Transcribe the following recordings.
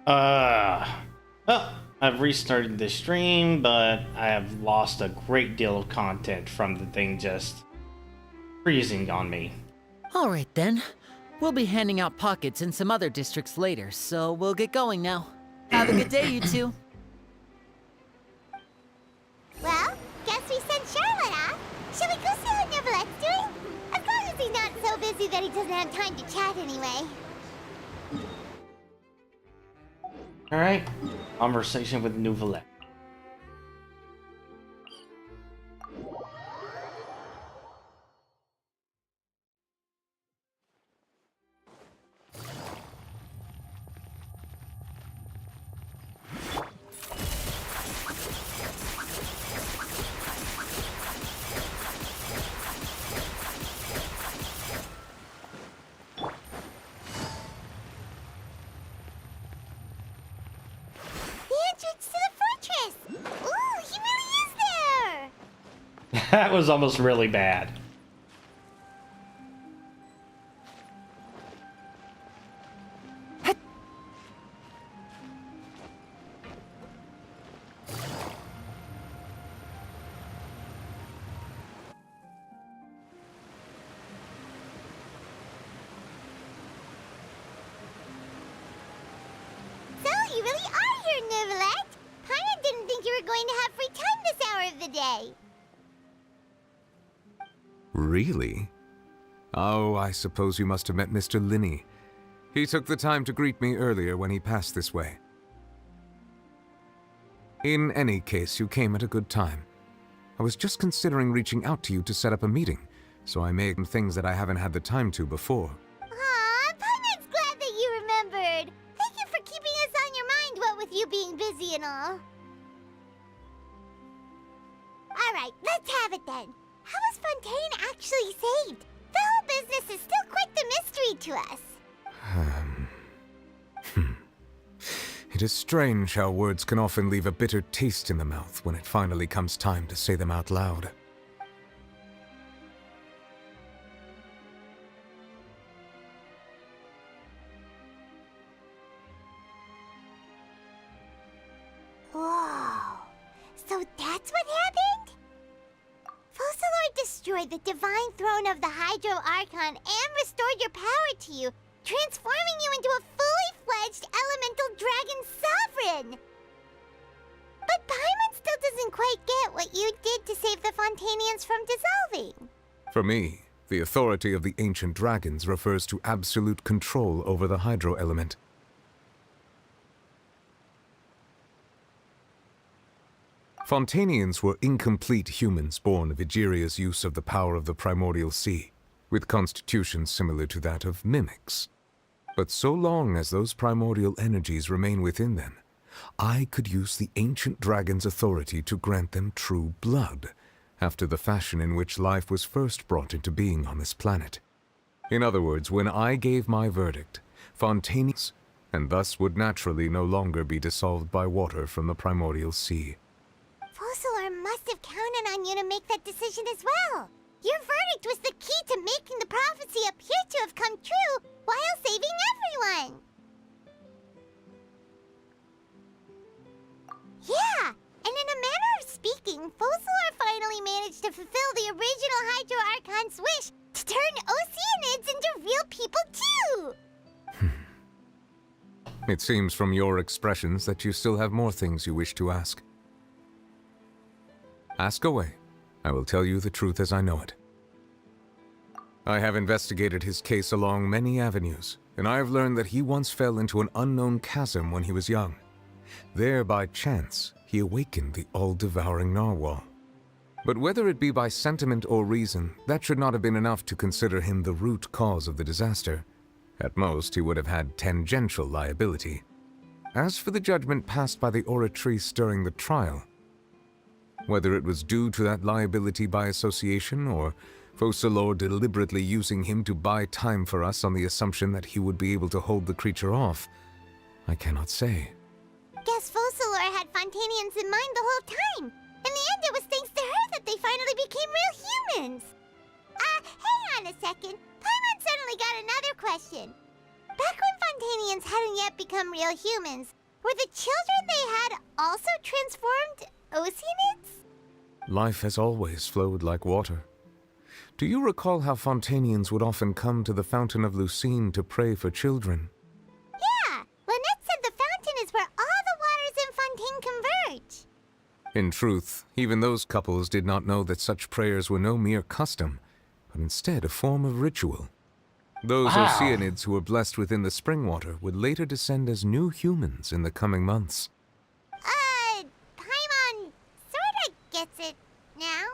Uh, well, I've restarted the stream, but I have lost a great deal of content from the thing just freezing on me. Alright then. We'll be handing out pockets in some other districts later, so we'll get going now. Have a good day, you two. Well, guess we sent Charlotte off. Shall we go see how Neverlette's doing? As long as he's not so busy that he doesn't have time to chat anyway. Alright, conversation with Neuvillette. The entrance to the fortress! Ooh, he really is there! That was almost really bad. So, you really are here, Neverlette! Paimon didn't think you were going to have free time this hour of the day. Really? Oh, I suppose you must have met Mr. Linney. He took the time to greet me earlier when he passed this way. In any case, you came at a good time. I was just considering reaching out to you to set up a meeting, so I made things that I haven't had the time to before. Aw, Paimon's glad that you remembered. Thank you for keeping us on your mind, what with you being busy and all. Alright, let's have it then. How was Fontaine actually saved? The whole business is still quite the mystery to us. It is strange how words can often leave a bitter taste in the mouth when it finally comes time to say them out loud. Whoa. So that's what happened? Focalor destroyed the divine throne of the Hydro Archon and restored your power to you, transforming you into a fully fledged elemental dragon sovereign! But Paimon still doesn't quite get what you did to save the Fontanians from dissolving. For me, the authority of the ancient dragons refers to absolute control over the hydro element. Fontanians were incomplete humans born of Egeria's use of the power of the primordial sea, with constitutions similar to that of mimics. But so long as those primordial energies remain within them, I could use the ancient dragon's authority to grant them true blood, after the fashion in which life was first brought into being on this planet. In other words, when I gave my verdict, Fontanians, and thus would naturally no longer be dissolved by water from the primordial sea. Focalor must have counted on you to make that decision as well. Your verdict was the key to making the prophecy appear to have come true while saving everyone. Yeah, and in a manner of speaking, Focalor finally managed to fulfill the original Hydro Archon's wish to turn Oceanids into real people too! It seems from your expressions that you still have more things you wish to ask. Ask away. I will tell you the truth as I know it. I have investigated his case along many avenues, and I have learned that he once fell into an unknown chasm when he was young. There, by chance, he awakened the all-devouring narwhal. But whether it be by sentiment or reason, that should not have been enough to consider him the root cause of the disaster. At most, he would have had tangential liability. As for the judgment passed by the Oratrice during the trial, whether it was due to that liability by association, or Focalor deliberately using him to buy time for us on the assumption that he would be able to hold the creature off, I cannot say. Guess Focalor had Fontanians in mind the whole time. In the end, it was thanks to her that they finally became real humans. Hang on a second. Paimon suddenly got another question. Back when Fontanians hadn't yet become real humans, were the children they had also transformed Oceanids? Life has always flowed like water. Do you recall how Fontanians would often come to the Fountain of Lucine to pray for children? Yeah, Lynette said the fountain is where all the waters in Fontaine converge. In truth, even those couples did not know that such prayers were no mere custom, but instead a form of ritual. Those Wow. Oceanids who were blessed within the spring water would later descend as new humans in the coming months. Paimon sorta gets it now.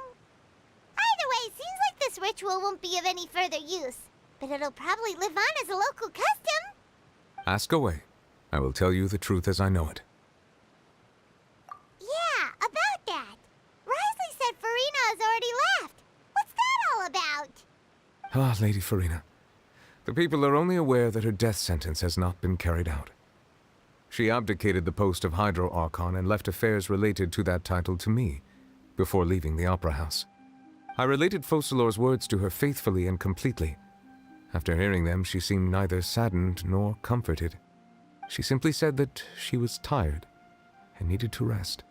Either way, seems like this ritual won't be of any further use, but it'll probably live on as a local custom. Ask away. I will tell you the truth as I know it. Yeah, about that. Risley said Farina has already left. What's that all about? Ah, Lady Farina. The people are only aware that her death sentence has not been carried out. She abdicated the post of Hydro Archon and left affairs related to that title to me, before leaving the Opera House. I related Focalor's words to her faithfully and completely. After hearing them, she seemed neither saddened nor comforted. She simply said that she was tired and needed to rest.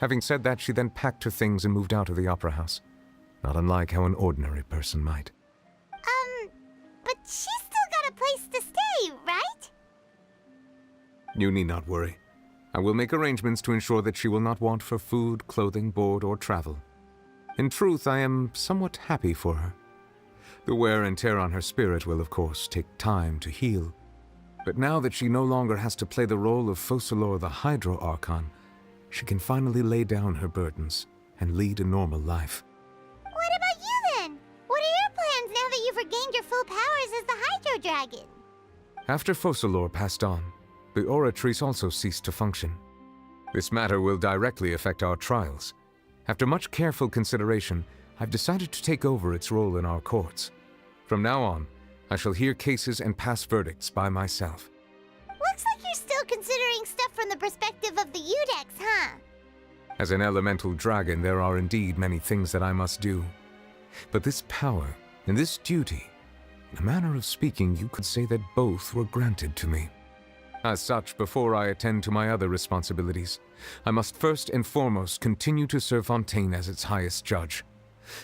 Having said that, she then packed her things and moved out of the Opera House, not unlike how an ordinary person might. But she's still got a place to stay, right? You need not worry. I will make arrangements to ensure that she will not want for food, clothing, board, or travel. In truth, I am somewhat happy for her. The wear and tear on her spirit will, of course, take time to heal. But now that she no longer has to play the role of Focalor the Hydro Archon, she can finally lay down her burdens and lead a normal life. What about you then? What are your plans now that you've regained your full powers as the Hydro Dragon? After Focalor passed on, the Oratrice also ceased to function. This matter will directly affect our trials. After much careful consideration, I've decided to take over its role in our courts. From now on, I shall hear cases and pass verdicts by myself. Looks like you're still considering stuff from the perspective of the Udex, huh? As an elemental dragon, there are indeed many things that I must do. But this power and this duty, in a manner of speaking, you could say that both were granted to me. As such, before I attend to my other responsibilities, I must first and foremost continue to serve Fontaine as its highest judge.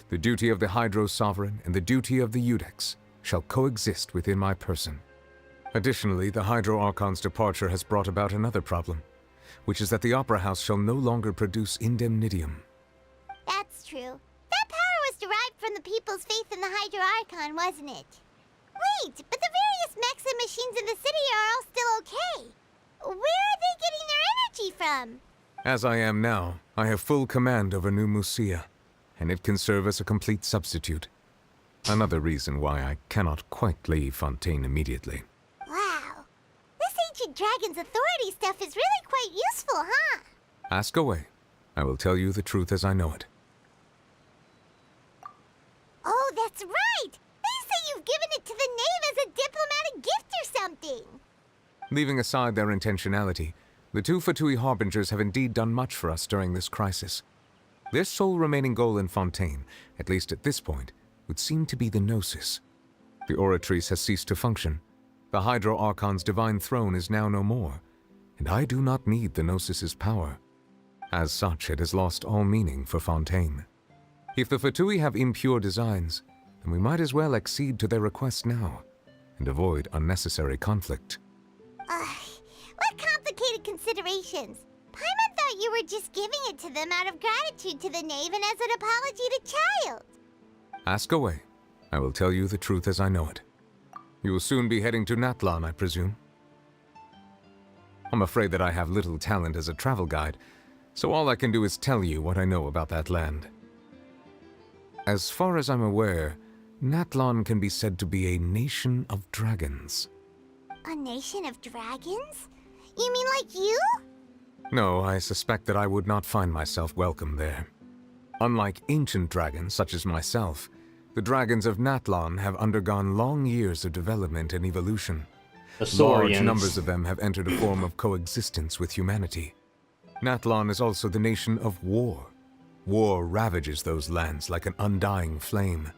The duty of the Hydro Sovereign and the duty of the Udex shall coexist within my person. Additionally, the Hydro Archon's departure has brought about another problem, which is that the Opera House shall no longer produce indemnitium. That's true. That power was derived from the people's faith in the Hydro Archon, wasn't it? Wait, but the various mechs and machines in the city are all still okay. Where are they getting their energy from? As I am now, I have full command over New Musia, and it can serve as a complete substitute. Another reason why I cannot quite leave Fontaine immediately. Wow. This ancient dragon's authority stuff is really quite useful, huh? Ask away. I will tell you the truth as I know it. Oh, that's right! They say you've given it to the knave as a diplomatic gift or something! Leaving aside their intentionality, the two Fatui Harbingers have indeed done much for us during this crisis. Their sole remaining goal in Fontaine, at least at this point, would seem to be the Gnosis. The Oratrice has ceased to function. The Hydro Archon's divine throne is now no more, and I do not need the Gnosis's power. As such, it has lost all meaning for Fontaine. If the Fatui have impure designs, then we might as well accede to their request now, and avoid unnecessary conflict. What complicated considerations? Paimon thought you were just giving it to them out of gratitude to the knave and as an apology to Child. Ask away. I will tell you the truth as I know it. You will soon be heading to Natlan, I presume. I'm afraid that I have little talent as a travel guide, so all I can do is tell you what I know about that land. As far as I'm aware, Natlan can be said to be a nation of dragons. A nation of dragons? You mean like you? No, I suspect that I would not find myself welcome there. Unlike ancient dragons such as myself, the dragons of Natlan have undergone long years of development and evolution. The Large Saurians. numbers of them have entered a form of coexistence with humanity. Natlan is also the nation of war. War ravages those lands like an undying flame.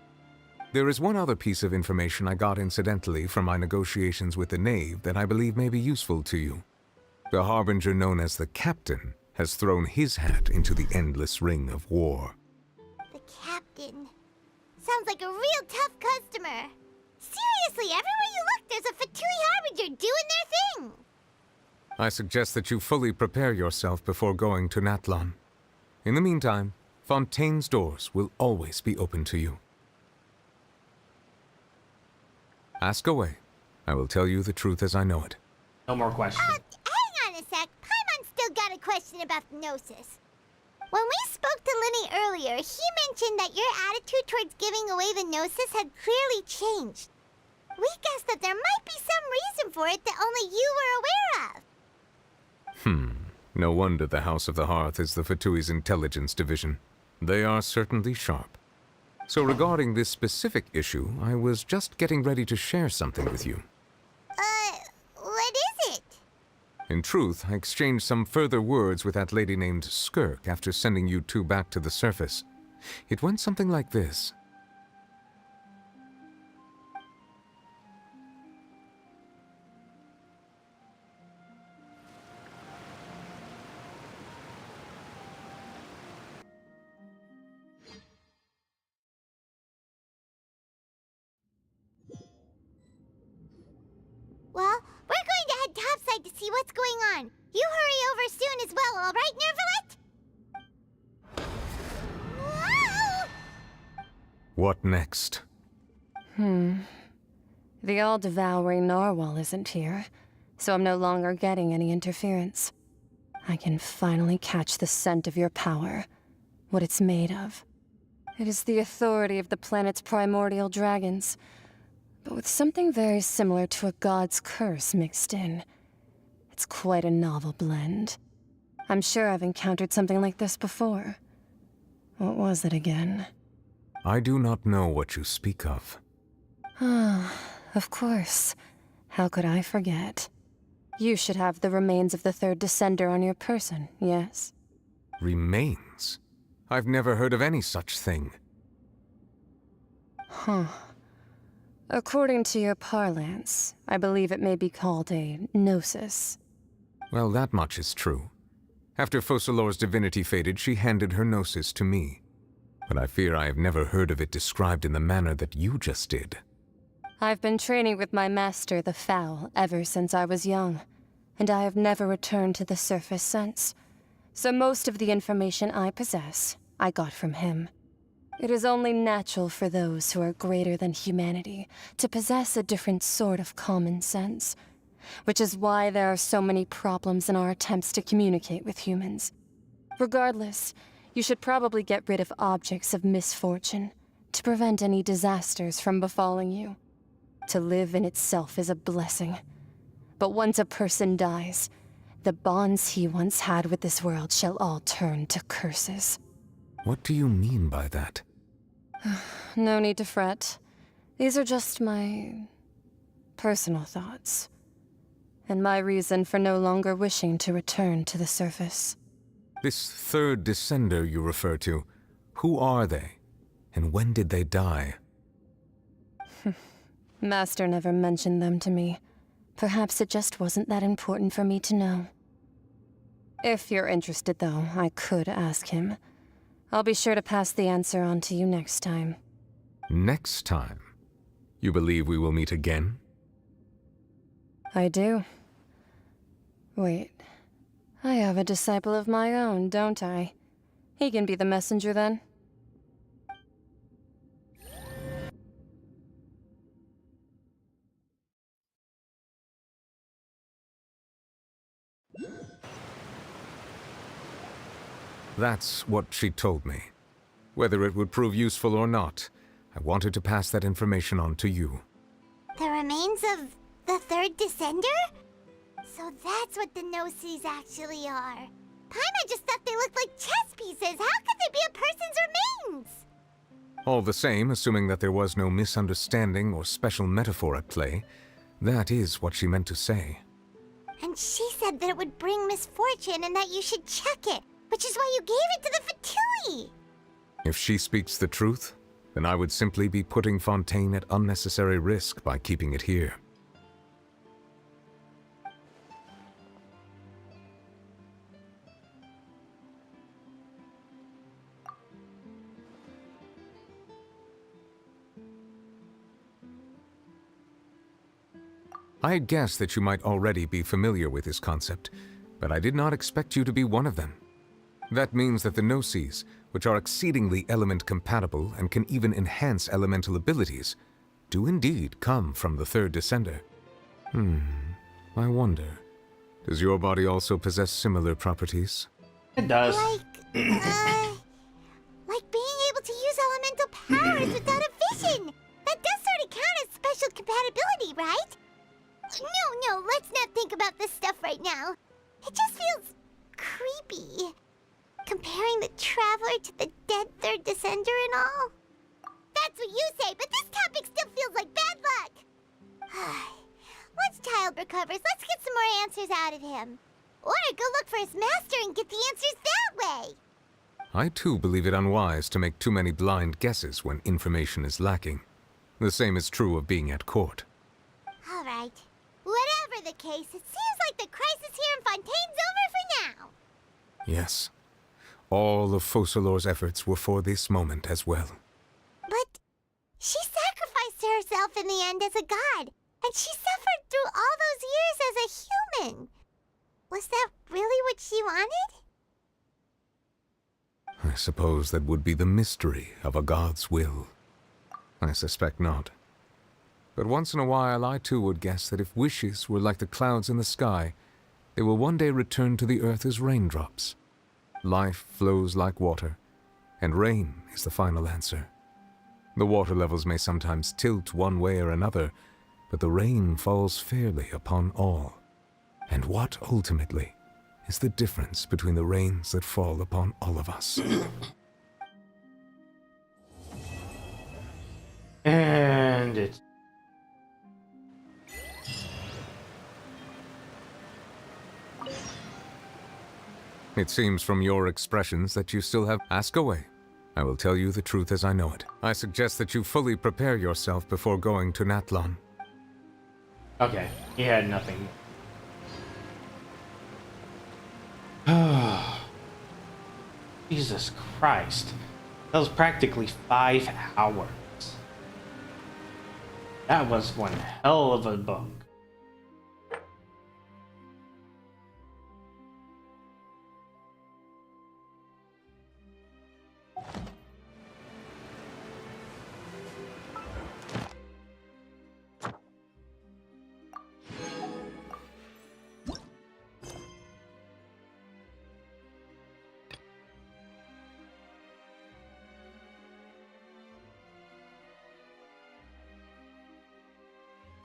There is one other piece of information I got incidentally from my negotiations with the Knave that I believe may be useful to you. The Harbinger known as the Captain has thrown his hat into the endless ring of war. The Captain. Sounds like a real tough customer. Seriously, everywhere you look, there's a Fatui Harbinger doing their thing. I suggest that you fully prepare yourself before going to Natlan. In the meantime, Fontaine's doors will always be open to you. Ask away. I will tell you the truth as I know it. No more questions. Hang on a sec. Paimon still got a question about the Gnosis. When we spoke to Linny earlier, he mentioned that your attitude towards giving away the Gnosis had clearly changed. We guessed that there might be some reason for it that only you were aware of. No wonder the House of the Hearth is the Fatui's intelligence division. They are certainly sharp. So regarding this specific issue, I was just getting ready to share something with you. What is it? In truth, I exchanged some further words with that lady named Skirk after sending you two back to the surface. It went something like this. Well, we're going to head topside to see what's going on. You hurry over soon as well, all right, Nervalet? Whoa! What next? The all-devouring narwhal isn't here, so I'm no longer getting any interference. I can finally catch the scent of your power, what it's made of. It is the authority of the planet's primordial dragons, but with something very similar to a god's curse mixed in. It's quite a novel blend. I'm sure I've encountered something like this before. What was it again? I do not know what you speak of. Of course. How could I forget? You should have the remains of the third Descender on your person, yes? Remains? I've never heard of any such thing. According to your parlance, I believe it may be called a gnosis. Well, that much is true. After Focalor's divinity faded, she handed her gnosis to me. But I fear I have never heard of it described in the manner that you just did. I've been training with my master, the Foul, ever since I was young, and I have never returned to the surface since. So most of the information I possess, I got from him. It is only natural for those who are greater than humanity to possess a different sort of common sense, which is why there are so many problems in our attempts to communicate with humans. Regardless, you should probably get rid of objects of misfortune to prevent any disasters from befalling you. To live in itself is a blessing. But once a person dies, the bonds he once had with this world shall all turn to curses. What do you mean by that? No need to fret. These are just my personal thoughts, and my reason for no longer wishing to return to the surface. This third Descender you refer to, who are they? And when did they die? Master never mentioned them to me. Perhaps it just wasn't that important for me to know. If you're interested, though, I could ask him. I'll be sure to pass the answer on to you next time. Next time? You believe we will meet again? I do. Wait. I have a disciple of my own, don't I? He can be the messenger then. That's what she told me. Whether it would prove useful or not, I wanted to pass that information on to you. The remains of the third Descender? So that's what the Gnosis actually are. Paimon just thought they looked like chess pieces. How could they be a person's remains? All the same, assuming that there was no misunderstanding or special metaphor at play, that is what she meant to say. And she said that it would bring misfortune and that you should check it, which is why you gave it to the Fatui. If she speaks the truth, then I would simply be putting Fontaine at unnecessary risk by keeping it here. I had guessed that you might already be familiar with this concept, but I did not expect you to be one of them. That means that the Gnosis, which are exceedingly element-compatible and can even enhance elemental abilities, do indeed come from the third Descender. I wonder, does your body also possess similar properties? It does. Like being able to use elemental powers without a vision. That does sort of count as special compatibility, right? No, let's not think about this stuff right now. It just feels creepy. Comparing the Traveler to the dead third Descender and all. That's what you say, but this topic still feels like bad luck. Once Childe recovers, let's get some more answers out of him. Or go look for his master and get the answers that way. I too believe it unwise to make too many blind guesses when information is lacking. The same is true of being at court. All right. Whatever the case, it seems like the crisis here in Fontaine's over for now. Yes. All of Focalors' efforts were for this moment as well. But she sacrificed herself in the end as a god, and she suffered through all those years as a human. Was that really what she wanted? I suppose that would be the mystery of a god's will. I suspect not. But once in a while I too would guess that if wishes were like the clouds in the sky, they will one day return to the earth as raindrops. Life flows like water, and rain is the final answer. The water levels may sometimes tilt one way or another, but the rain falls fairly upon all. And what, ultimately, is the difference between the rains that fall upon all of us? And it's... It seems from your expressions that you still have... Ask away. I will tell you the truth as I know it. I suggest that you fully prepare yourself before going to Natlan. Okay, he had nothing. Jesus Christ. That was practically 5 hours. That was one hell of a book.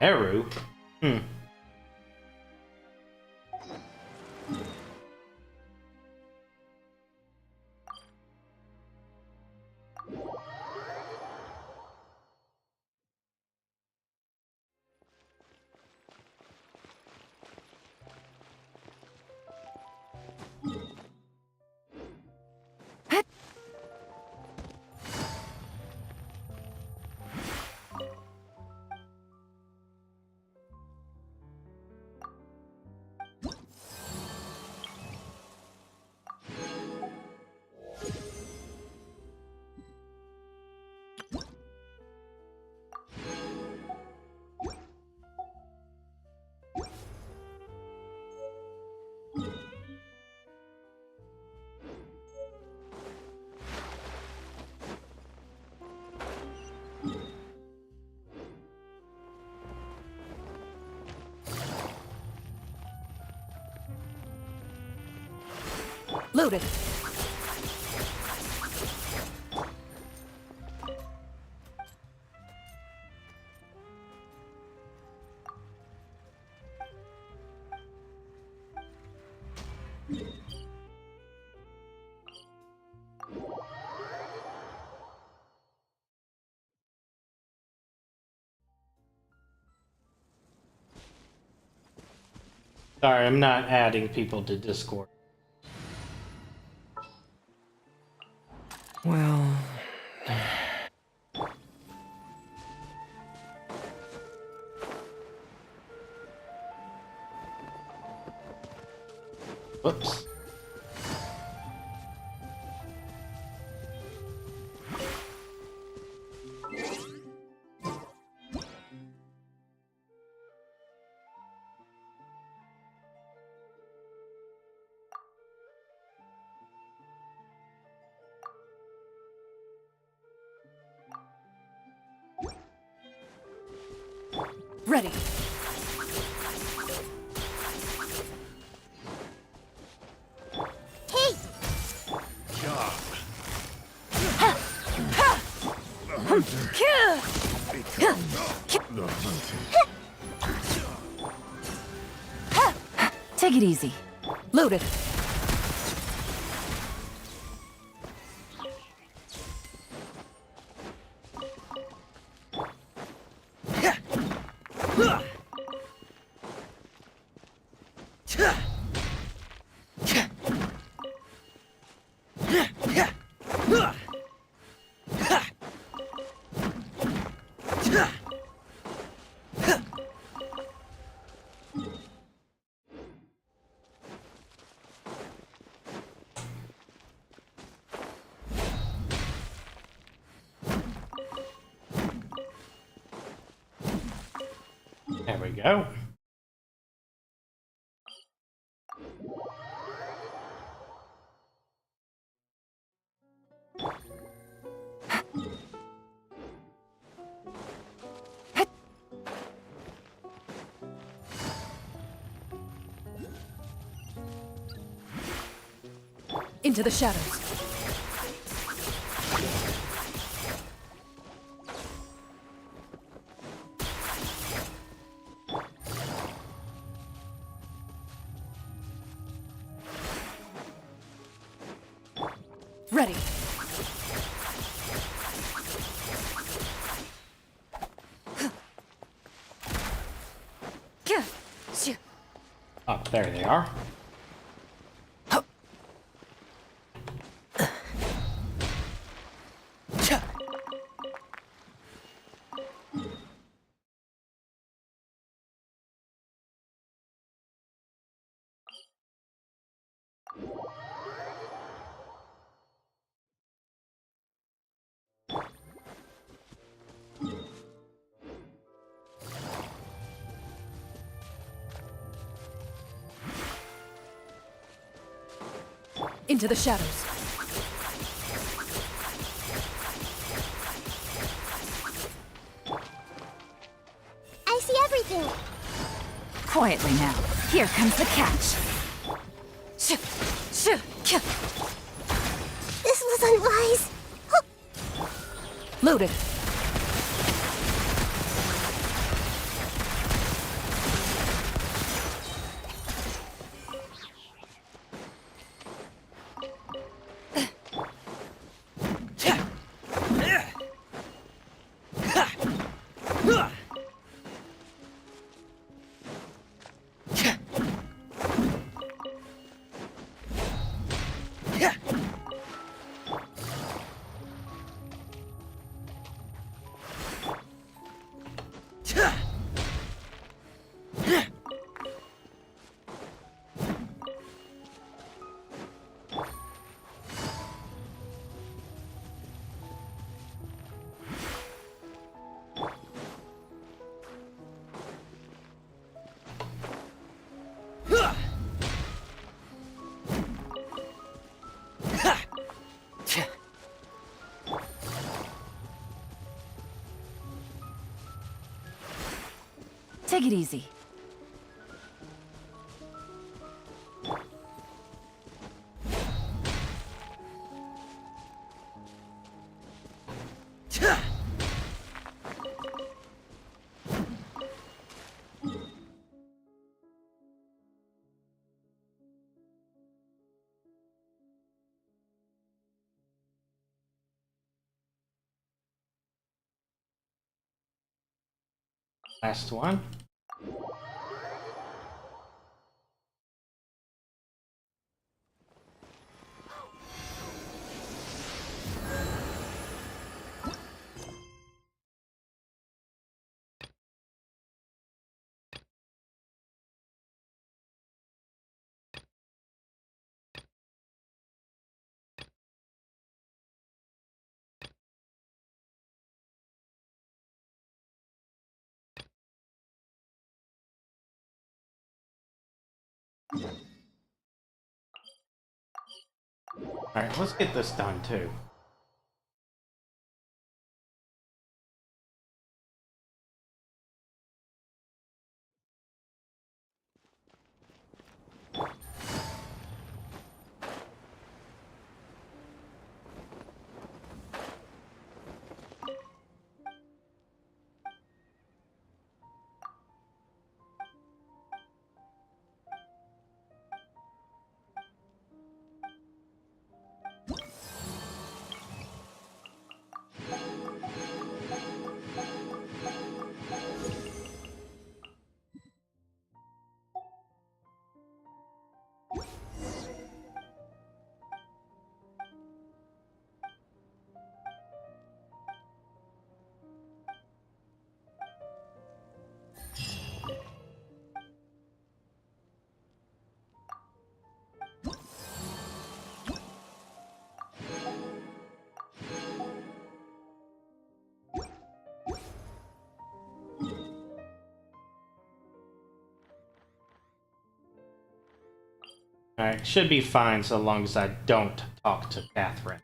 Eru? Loaded. Sorry, I'm not adding people to Discord. Well... Whoops. Ready. Hey! Take it easy. Loaded. There we go. Into the shadows. Ready. Oh, there they are. Into the shadows. I see everything! Quietly now. Here comes the catch. This was unwise! Loaded. Take it easy. Last one. Alright, let's get this done too. Alright, should be fine so long as I don't talk to Catherine.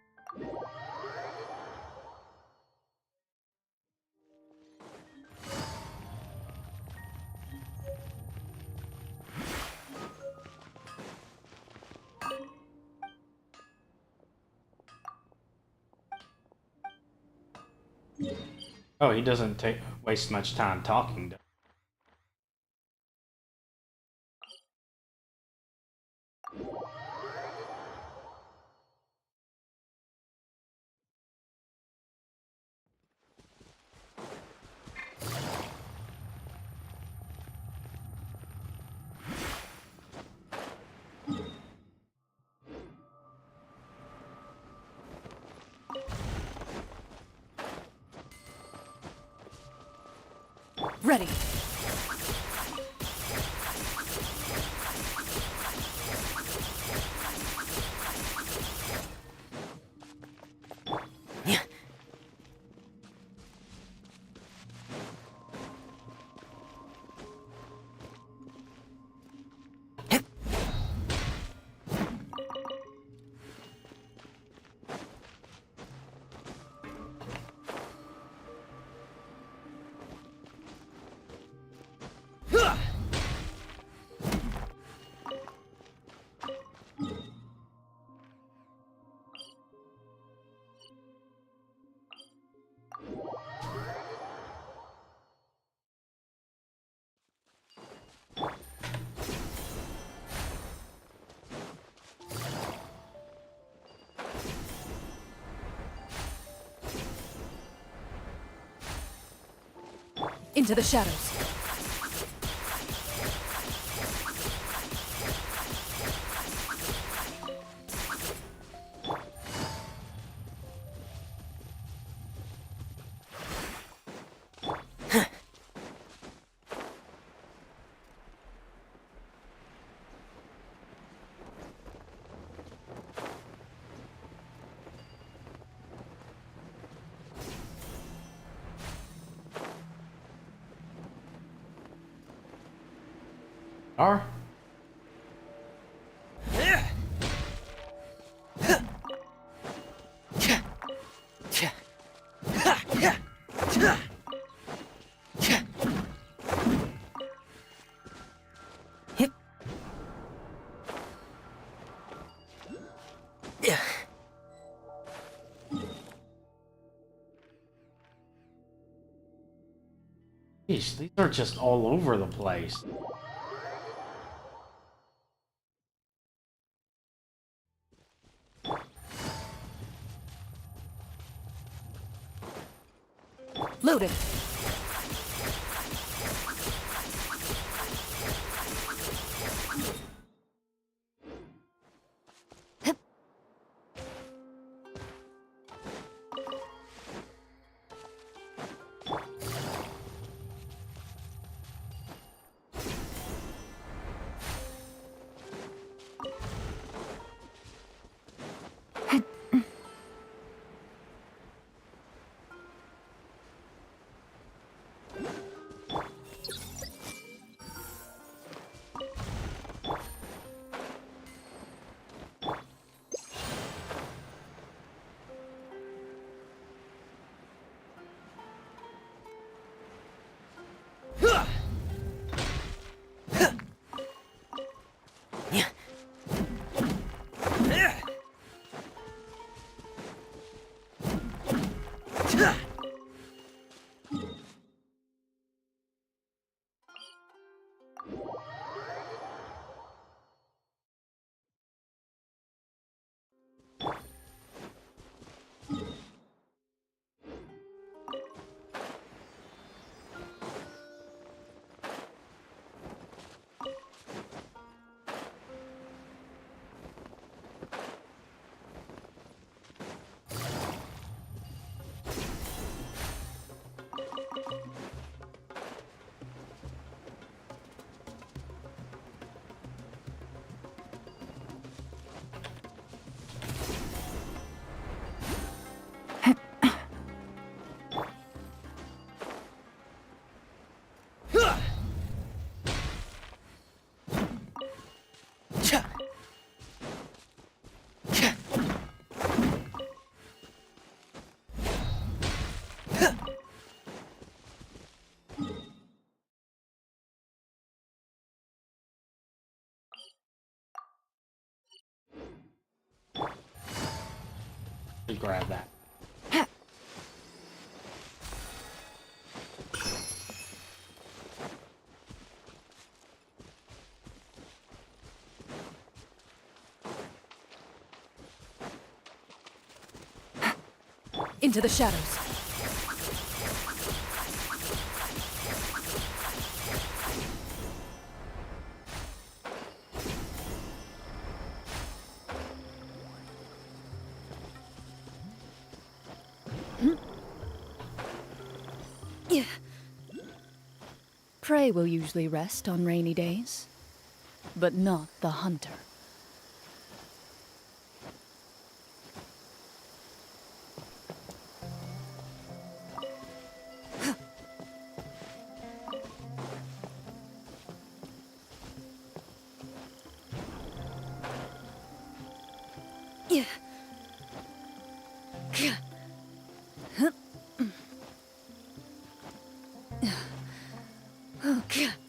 Oh, he doesn't waste much time talking to. Ready. Into the shadows. Are? Jeez, these are just all over the place. Loaded. to grab that. Into the shadows. Prey will usually rest on rainy days, but not the hunter. Oh, God.